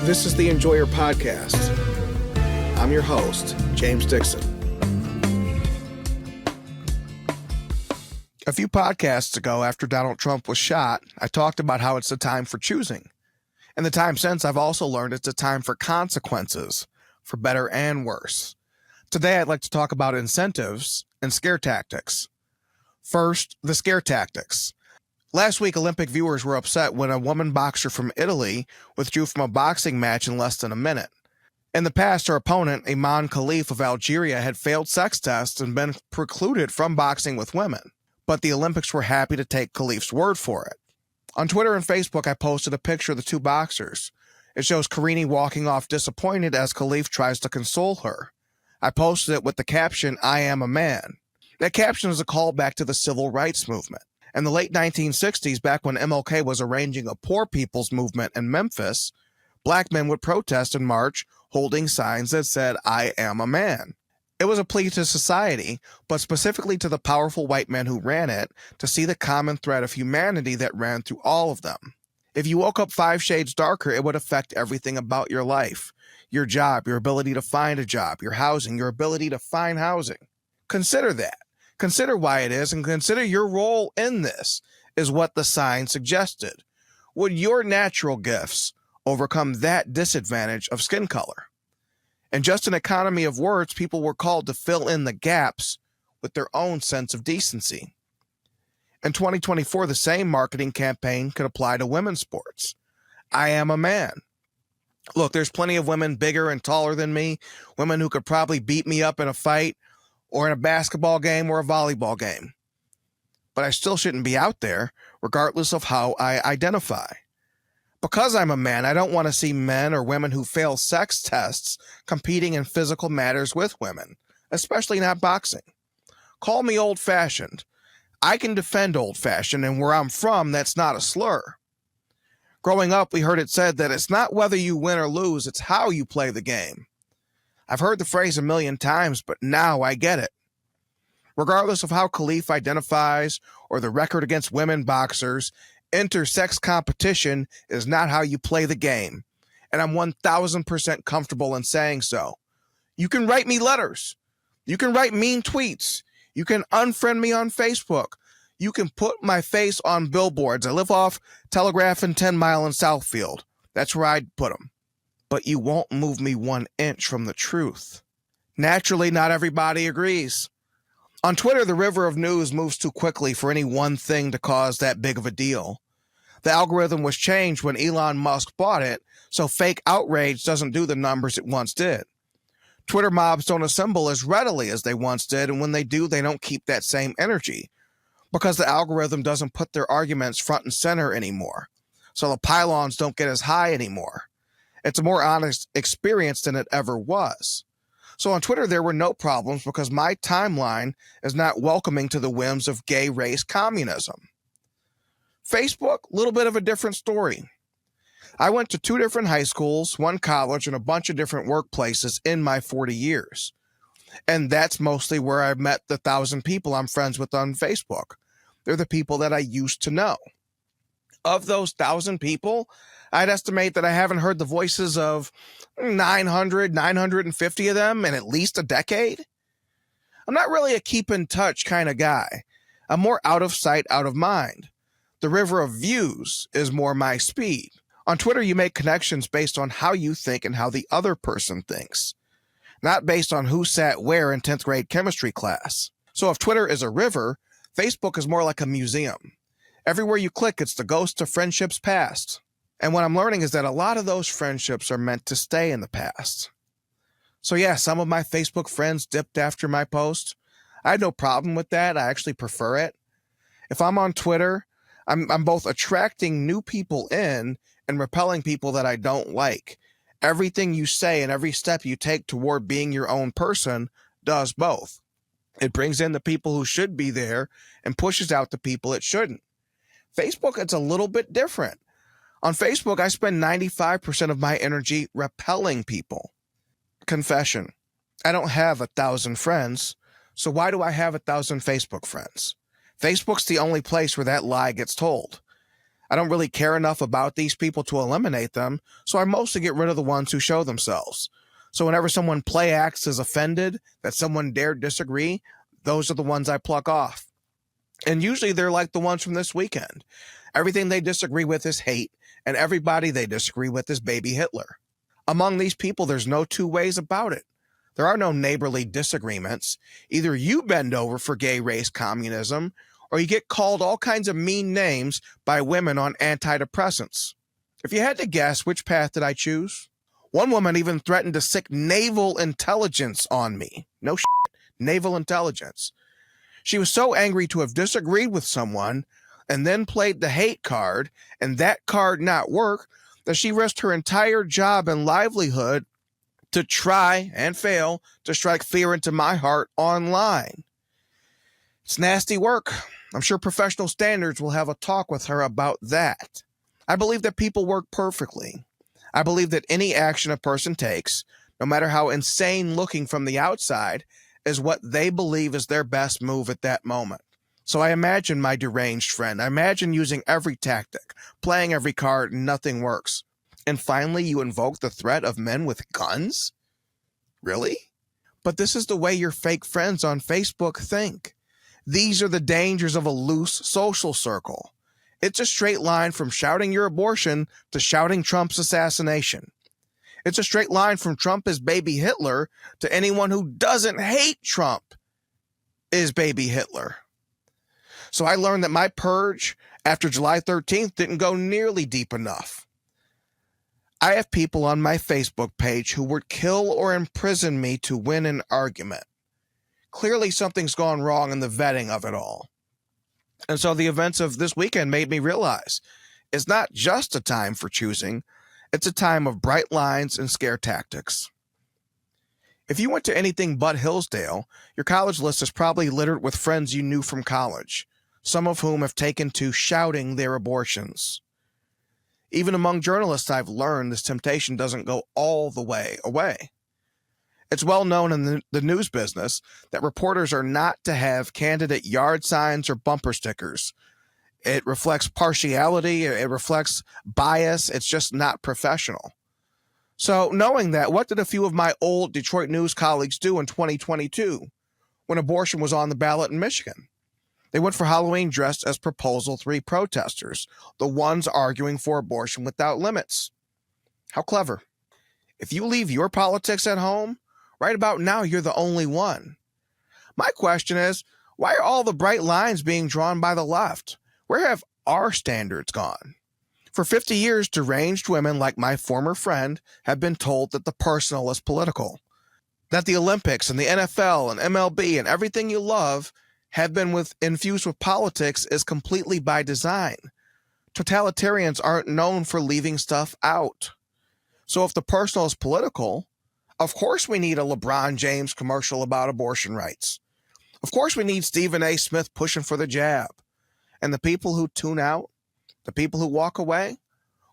This is the Enjoyer Podcast. I'm your host, James Dixon. A few podcasts ago, after Donald Trump was shot, I talked about how it's a time for choosing. In the time since, I've also learned it's a time for consequences, for better and worse. Today, I'd like to talk about incentives and scare tactics. First, the scare tactics. Last week, Olympic viewers were upset when a woman boxer from Italy withdrew from a boxing match in less than a minute. In the past, her opponent, Iman Khalif of Algeria, had failed sex tests and been precluded from boxing with women. But the Olympics were happy to take Khalif's word for it. On Twitter and Facebook, I posted a picture of the two boxers. It shows Karini walking off disappointed as Khalif tries to console her. I posted it with the caption, "I am a man." That caption is a callback to the civil rights movement. In the late 1960s, back when MLK was arranging a poor people's movement in Memphis, black men would protest and march holding signs that said, "I am a man." It was a plea to society, but specifically to the powerful white men who ran it, to see the common thread of humanity that ran through all of them. If you woke up 5 shades darker, it would affect everything about your life, your job, your ability to find a job, your housing, your ability to find housing. Consider that. Consider why it is, and consider your role in this, is what the sign suggested. Would your natural gifts overcome that disadvantage of skin color? In just an economy of words, people were called to fill in the gaps with their own sense of decency. In 2024, the same marketing campaign could apply to women's sports. I am a man. Look, there's plenty of women bigger and taller than me, women who could probably beat me up in a fight, or in a basketball game or a volleyball game. But I still shouldn't be out there, regardless of how I identify. Because I'm a man, I don't want to see men or women who fail sex tests competing in physical matters with women, especially not boxing. Call me old-fashioned. I can defend old-fashioned, and where I'm from, that's not a slur. Growing up, we heard it said that it's not whether you win or lose, it's how you play the game. I've heard the phrase a million times, but now I get it. Regardless of how Khalif identifies or the record against women boxers, intersex competition is not how you play the game, and I'm 1,000% comfortable in saying so. You can write me letters. You can write mean tweets. You can unfriend me on Facebook. You can put my face on billboards. I live off Telegraph and 10 Mile in Southfield. That's where I'd put them. But you won't move me 1 inch from the truth. Naturally, not everybody agrees. On Twitter, the river of news moves too quickly for any one thing to cause that big of a deal. The algorithm was changed when Elon Musk bought it, so fake outrage doesn't do the numbers it once did. Twitter mobs don't assemble as readily as they once did, and when they do, they don't keep that same energy, because the algorithm doesn't put their arguments front and center anymore, so the pylons don't get as high anymore. It's a more honest experience than it ever was. So on Twitter, there were no problems because my timeline is not welcoming to the whims of gay race communism. Facebook, a little bit of a different story. I went to 2 different high schools, 1 college, and a bunch of different workplaces in my 40 years. And that's mostly where I met the 1,000 people I'm friends with on Facebook. They're the people that I used to know. Of those 1,000 people, I'd estimate that I haven't heard the voices of 950 of them in at least a decade. I'm not really a keep in touch kind of guy. I'm more out of sight, out of mind. The river of views is more my speed. On Twitter, you make connections based on how you think and how the other person thinks, not based on who sat where in 10th grade chemistry class. So if Twitter is a river, Facebook is more like a museum. Everywhere you click, it's the ghost of friendships past. And what I'm learning is that a lot of those friendships are meant to stay in the past. So yeah, some of my Facebook friends dipped after my post. I had no problem with that. I actually prefer it. If I'm on Twitter, I'm both attracting new people in and repelling people that I don't like. Everything you say and every step you take toward being your own person does both. It brings in the people who should be there and pushes out the people it shouldn't. Facebook, it's a little bit different. On Facebook, I spend 95% of my energy repelling people. Confession. I don't have 1,000 friends, so why do I have 1,000 Facebook friends? Facebook's the only place where that lie gets told. I don't really care enough about these people to eliminate them, so I mostly get rid of the ones who show themselves. So whenever someone play acts as offended that someone dared disagree, those are the ones I pluck off. And usually they're like the ones from this weekend. Everything they disagree with is hate, and everybody they disagree with is baby Hitler. Among these people, there's no two ways about it. There are no neighborly disagreements. Either you bend over for gay race communism, or you get called all kinds of mean names by women on antidepressants. If you had to guess, which path did I choose? One woman even threatened to sic naval intelligence on me. No shit, naval intelligence. She was so angry to have disagreed with someone and then played the hate card, and that card not work, that she risked her entire job and livelihood to try and fail to strike fear into my heart online. It's nasty work. I'm sure professional standards will have a talk with her about that. I believe that people work perfectly. I believe that any action a person takes, no matter how insane looking from the outside, is what they believe is their best move at that moment. So I imagine my deranged friend. I imagine using every tactic, playing every card, and nothing works. And finally, you invoke the threat of men with guns? Really? But this is the way your fake friends on Facebook think. These are the dangers of a loose social circle. It's a straight line from shouting your abortion to shouting Trump's assassination. It's a straight line from Trump is baby Hitler to anyone who doesn't hate Trump is baby Hitler. So I learned that my purge after July 13th didn't go nearly deep enough. I have people on my Facebook page who would kill or imprison me to win an argument. Clearly something's gone wrong in the vetting of it all. And so the events of this weekend made me realize it's not just a time for choosing, it's a time of bright lines and scare tactics. If you went to anything but Hillsdale, your college list is probably littered with friends you knew from college, some of whom have taken to shouting their abortions. Even among journalists, I've learned this temptation doesn't go all the way away. It's well known in the news business that reporters are not to have candidate yard signs or bumper stickers. It reflects partiality, it reflects bias, it's just not professional. So knowing that, what did a few of my old Detroit News colleagues do in 2022 when abortion was on the ballot in Michigan? They went for Halloween dressed as Proposal 3 protesters, the ones arguing for abortion without limits. How clever. If you leave your politics at home, right about now you're the only one. My question is, why are all the bright lines being drawn by the left? Where have our standards gone? For 50 years, deranged women like my former friend have been told that the personal is political, that the Olympics and the NFL and MLB and everything you love have been infused with politics is completely by design. Totalitarians aren't known for leaving stuff out. So if the personal is political, of course we need a LeBron James commercial about abortion rights. Of course we need Stephen A. Smith pushing for the jab. And the people who tune out, the people who walk away,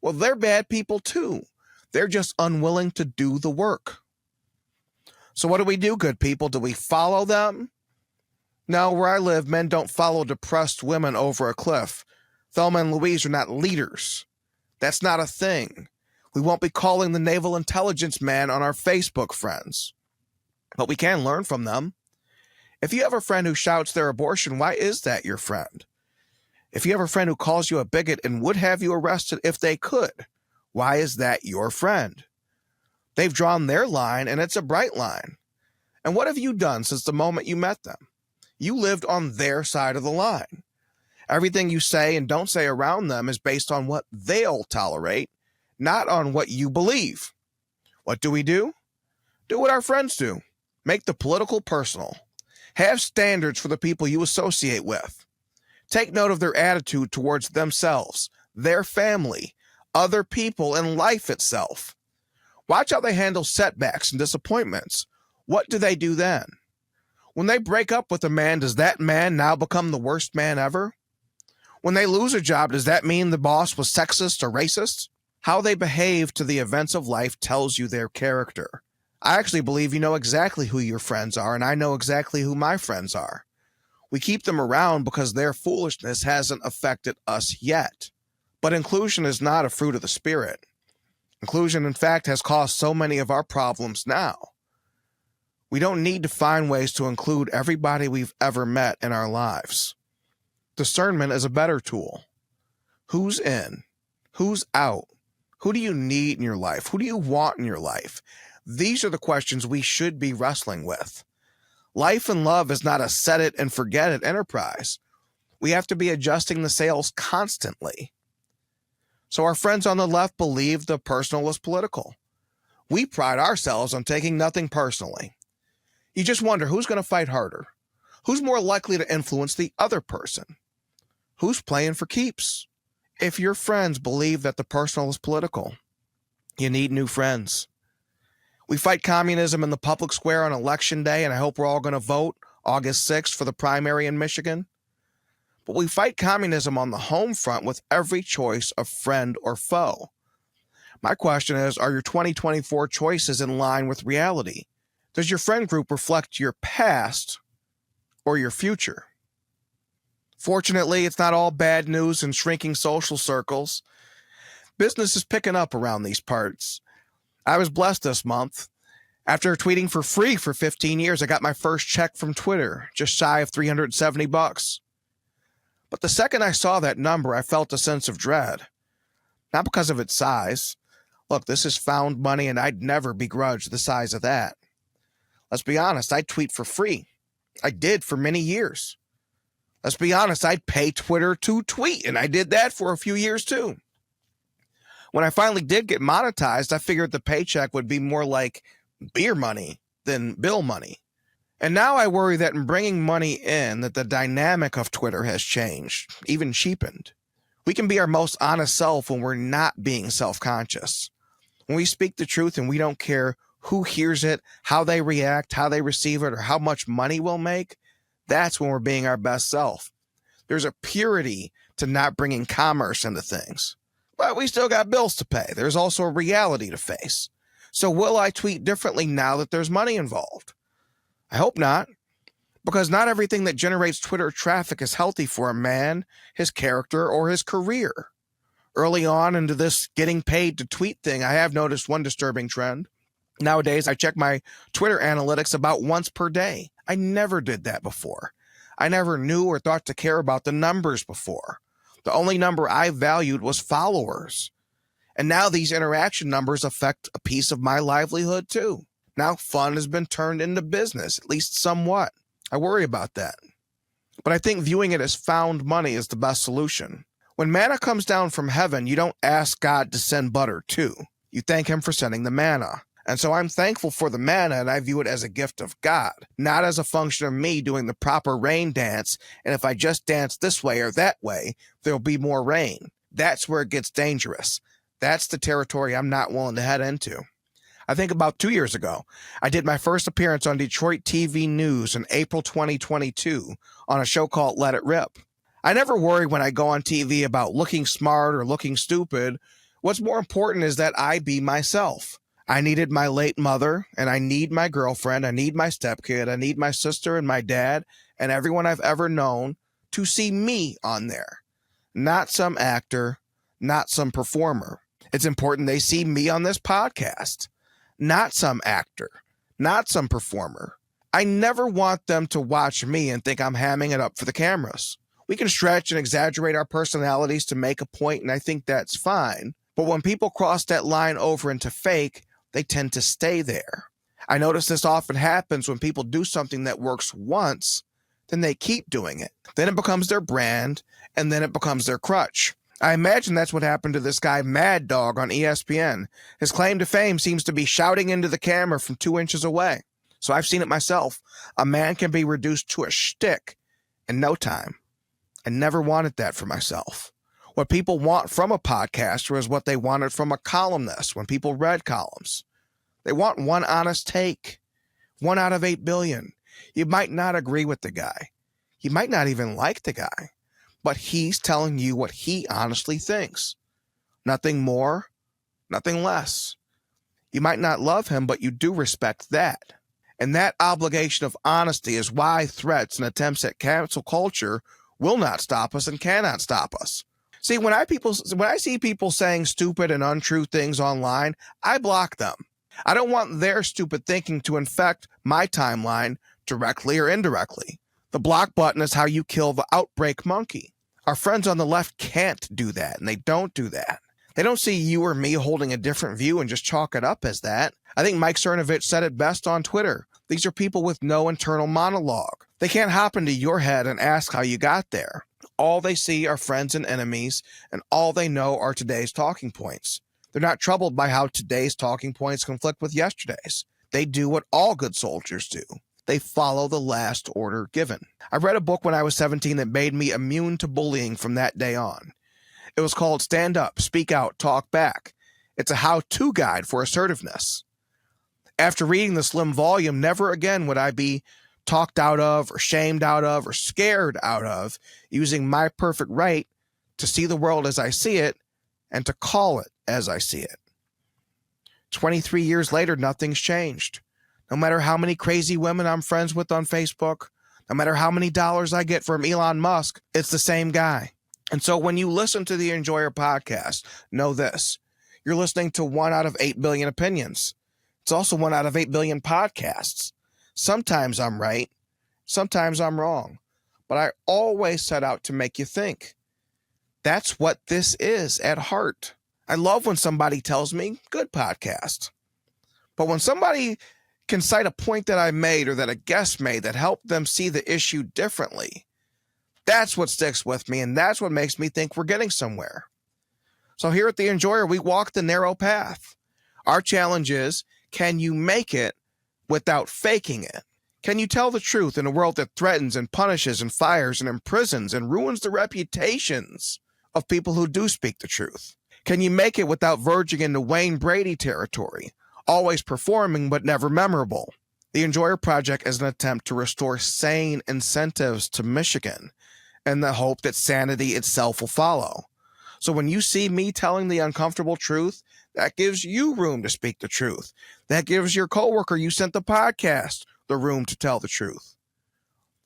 well, they're bad people too. They're just unwilling to do the work. So what do, good people? Do we follow them? No, where I live, men don't follow depressed women over a cliff. Thelma and Louise are not leaders. That's not a thing. We won't be calling the naval intelligence man on our Facebook friends. But we can learn from them. If you have a friend who shouts their abortion, why is that your friend? If you have a friend who calls you a bigot and would have you arrested if they could, why is that your friend? They've drawn their line, and it's a bright line. And what have you done since the moment you met them? You lived on their side of the line. Everything you say and don't say around them is based on what they'll tolerate, not on what you believe. What do? Do what our friends do. Make the political personal. Have standards for the people you associate with. Take note of their attitude towards themselves, their family, other people, and life itself. Watch how they handle setbacks and disappointments. What do they do then? When they break up with a man, does that man now become the worst man ever? When they lose a job, does that mean the boss was sexist or racist? How they behave to the events of life tells you their character. I actually believe you know exactly who your friends are, and I know exactly who my friends are. We keep them around because their foolishness hasn't affected us yet. But inclusion is not a fruit of the spirit. Inclusion, in fact, has caused so many of our problems now. We don't need to find ways to include everybody we've ever met in our lives. Discernment is a better tool. Who's in? Who's out? Who do you need in your life? Who do you want in your life? These are the questions we should be wrestling with. Life and love is not a set it and forget it enterprise. We have to be adjusting the sails constantly. So our friends on the left believe the personal is political. We pride ourselves on taking nothing personally. You just wonder who's going to fight harder? Who's more likely to influence the other person? Who's playing for keeps? If your friends believe that the personal is political, you need new friends. We fight communism in the public square on election day, and I hope we're all going to vote August 6th for the primary in Michigan. But we fight communism on the home front with every choice of friend or foe. My question is, are your 2024 choices in line with reality? Does your friend group reflect your past or your future? Fortunately, it's not all bad news in shrinking social circles. Business is picking up around these parts. I was blessed this month. After tweeting for free for 15 years, I got my first check from Twitter, just shy of $370. But the second I saw that number, I felt a sense of dread. Not because of its size. Look, this is found money, and I'd never begrudge the size of that. Let's be honest, I tweet for free. I did for many years. Let's be honest, I'd pay Twitter to tweet, and I did that for a few years too. When I finally did get monetized, I figured the paycheck would be more like beer money than bill money. And now I worry that in bringing money in, that the dynamic of Twitter has changed, even cheapened. We can be our most honest self when we're not being self-conscious. When we speak the truth and we don't care who hears it, how they react, how they receive it, or how much money we'll make, that's when we're being our best self. There's a purity to not bringing commerce into things. But we still got bills to pay. There's also a reality to face. So will I tweet differently now that there's money involved? I hope not, because not everything that generates Twitter traffic is healthy for a man, his character, or his career. Early on into this getting paid to tweet thing, I have noticed one disturbing trend. Nowadays, I check my Twitter analytics about once per day. I never did that before. I never knew or thought to care about the numbers before. The only number I valued was followers. And now these interaction numbers affect a piece of my livelihood too. Now fun has been turned into business, at least somewhat. I worry about that. But I think viewing it as found money is the best solution. When manna comes down from heaven, you don't ask God to send butter too. You thank him for sending the manna. And so I'm thankful for the manna, and I view it as a gift of God, not as a function of me doing the proper rain dance, and if I just dance this way or that way, there'll be more rain. That's where it gets dangerous. That's the territory I'm not willing to head into. I think about 2 years ago, I did my first appearance on Detroit TV News in April 2022 on a show called Let It Rip. I never worry when I go on TV about looking smart or looking stupid. What's more important is that I be myself. I needed my late mother, and I need my girlfriend, I need my stepkid, I need my sister and my dad, and everyone I've ever known to see me on there. Not some actor, not some performer. It's important they see me on this podcast. Not some actor, not some performer. I never want them to watch me and think I'm hamming it up for the cameras. We can stretch and exaggerate our personalities to make a point, and I think that's fine. But when people cross that line over into fake, they tend to stay there. I notice this often happens when people do something that works once, then they keep doing it. Then it becomes their brand, and then it becomes their crutch. I imagine that's what happened to this guy Mad Dog on ESPN. His claim to fame seems to be shouting into the camera from 2 inches away. So I've seen it myself. A man can be reduced to a shtick in no time. I never wanted that for myself. What people want from a podcaster is what they wanted from a columnist when people read columns. They want one honest take. 1 out of 8 billion. You might not agree with the guy. You might not even like the guy. But he's telling you what he honestly thinks. Nothing more, nothing less. You might not love him, but you do respect that. And that obligation of honesty is why threats and attempts at cancel culture will not stop us and cannot stop us. See, when I see people saying stupid and untrue things online, I block them. I don't want their stupid thinking to infect my timeline directly or indirectly. The block button is how you kill the outbreak monkey. Our friends on the left can't do that, and they don't do that. They don't see you or me holding a different view and just chalk it up as that. I think Mike Cernovich said it best on Twitter. These are people with no internal monologue. They can't hop into your head and ask how you got there. All they see are friends and enemies, and all they know are today's talking points. They're not troubled by how today's talking points conflict with yesterday's. They do what all good soldiers do. They follow the last order given. I read a book when I was 17 that made me immune to bullying from that day on. It was called Stand Up, Speak Out, Talk Back. It's a how-to guide for assertiveness. After reading the slim volume, never again would I be talked out of or shamed out of or scared out of using my perfect right to see the world as I see it and to call it as I see it. 23 years later, nothing's changed. No matter how many crazy women I'm friends with on Facebook, no matter how many dollars I get from Elon Musk, it's the same guy. And so when you listen to the Enjoyer podcast, know this. You're listening to 1 out of 8 billion opinions. It's also 1 out of 8 billion podcasts. Sometimes I'm right, sometimes I'm wrong, but I always set out to make you think. That's what this is at heart. I love when somebody tells me, good podcast. But when somebody can cite a point that I made or that a guest made that helped them see the issue differently, that's what sticks with me, and that's what makes me think we're getting somewhere. So here at The Enjoyer, we walk the narrow path. Our challenge is, can you make it without faking it? Can you tell the truth in a world that threatens and punishes and fires and imprisons and ruins the reputations of people who do speak the truth? Can you make it without verging into Wayne Brady territory, always performing but never memorable? The Enjoyer Project is an attempt to restore sane incentives to Michigan in the hope that sanity itself will follow. So when you see me telling the uncomfortable truth, that gives you room to speak the truth. That gives your coworker you sent the podcast the room to tell the truth.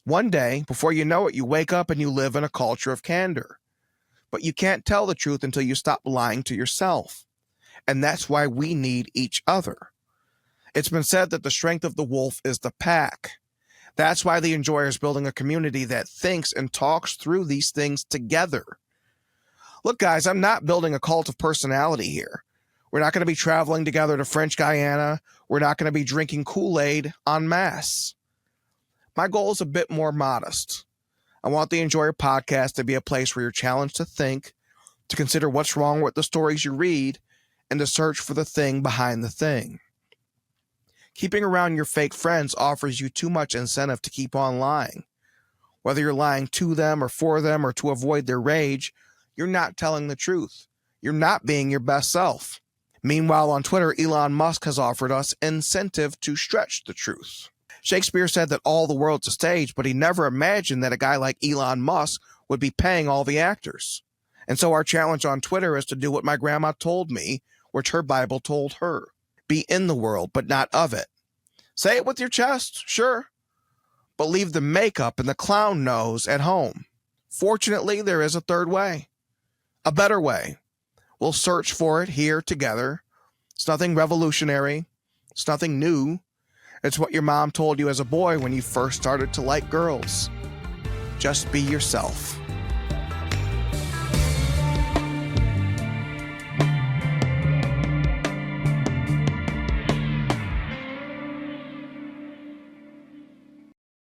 One day, before you know it, you wake up and you live in a culture of candor. But you can't tell the truth until you stop lying to yourself. And that's why we need each other. It's been said that the strength of the wolf is the pack. That's why the Enjoyer is building a community that thinks and talks through these things together. Look, guys, I'm not building a cult of personality here. We're not going to be traveling together to French Guiana. We're not going to be drinking Kool-Aid en masse. My goal is a bit more modest. I want the Enjoyer podcast to be a place where you're challenged to think, to consider what's wrong with the stories you read, and to search for the thing behind the thing. Keeping around your fake friends offers you too much incentive to keep on lying. Whether you're lying to them or for them or to avoid their rage, you're not telling the truth. You're not being your best self. Meanwhile, on Twitter, Elon Musk has offered us incentive to stretch the truth. Shakespeare said that all the world's a stage, but he never imagined that a guy like Elon Musk would be paying all the actors. And so our challenge on Twitter is to do what my grandma told me, which her Bible told her. Be in the world, but not of it. Say it with your chest, sure, but leave the makeup and the clown nose at home. Fortunately, there is a third way, a better way. We'll search for it here together. It's nothing revolutionary. It's nothing new. It's what your mom told you as a boy when you first started to like girls. Just be yourself.